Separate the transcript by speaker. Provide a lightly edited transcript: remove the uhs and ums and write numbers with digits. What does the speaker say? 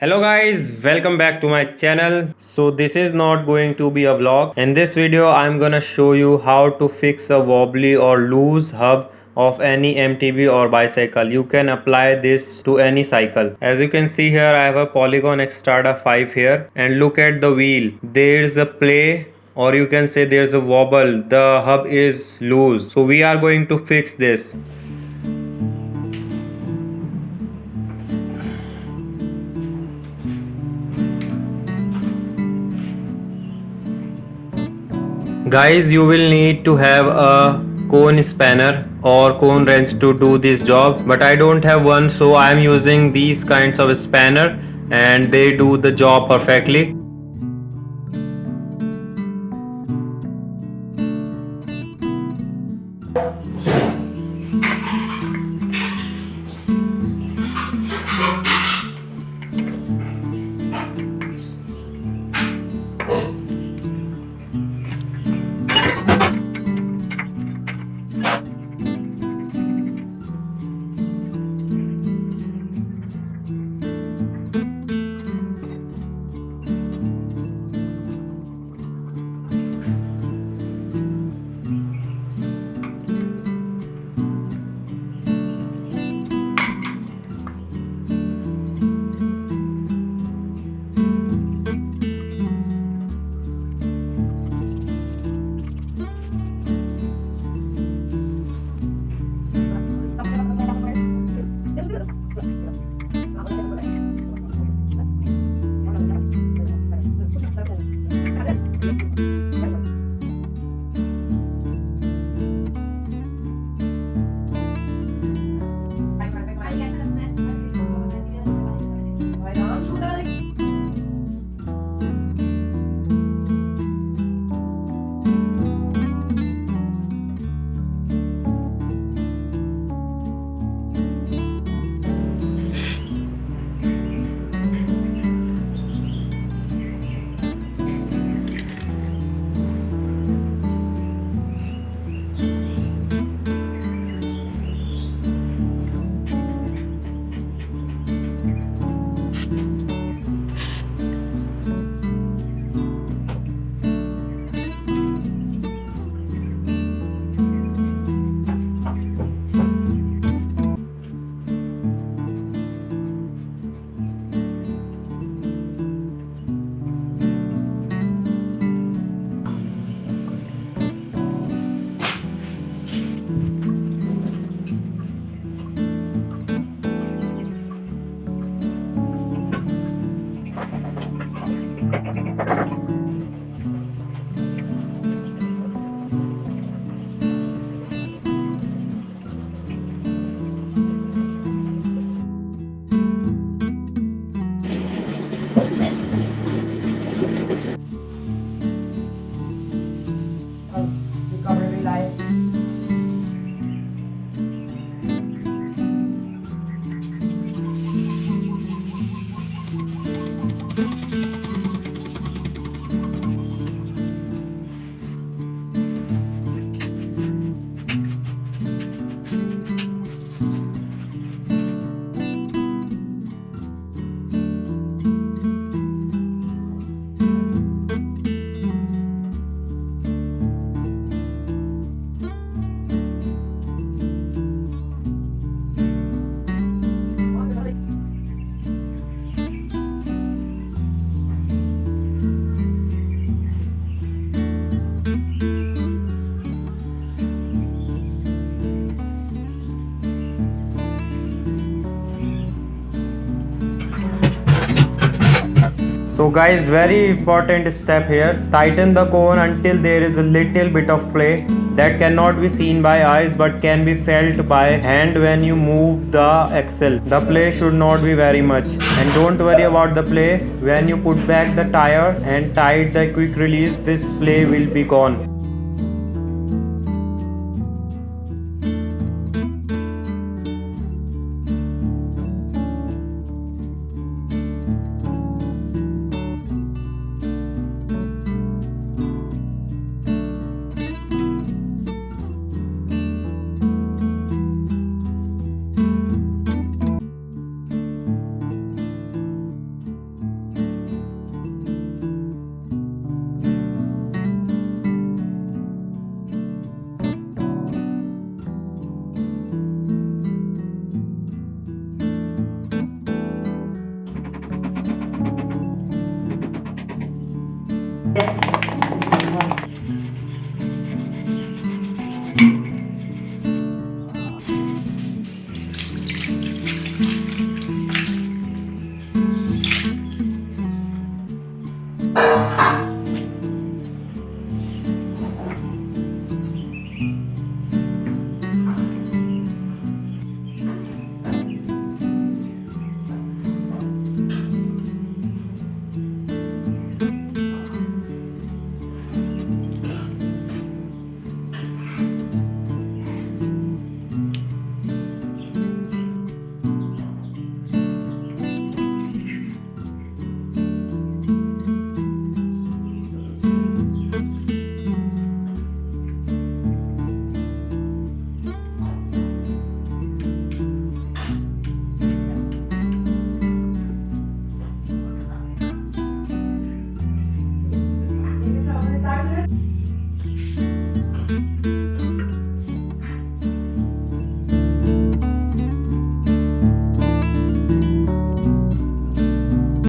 Speaker 1: Hello guys, welcome back to my channel. So this is not going to be a vlog. In this video I'm gonna show you how to fix a wobbly or loose hub of any MTB or bicycle. You can apply this to any cycle. As you can see here, I have a Polygon Xtrada 5 here, and look at the wheel. There's a play, or you can say there's a wobble. The hub is loose. So we are going to fix this. Guys, you will need to have a cone spanner or cone wrench to do this job, but I don't have one, so I am using these kinds of spanner and they do the job perfectly. So guys, very important step here. Tighten the cone until there is a little bit of play that cannot be seen by eyes but can be felt by hand when you move the axle. The play should not be very much, and don't worry about the play. When you put back the tire and tight the quick release, this play will be gone.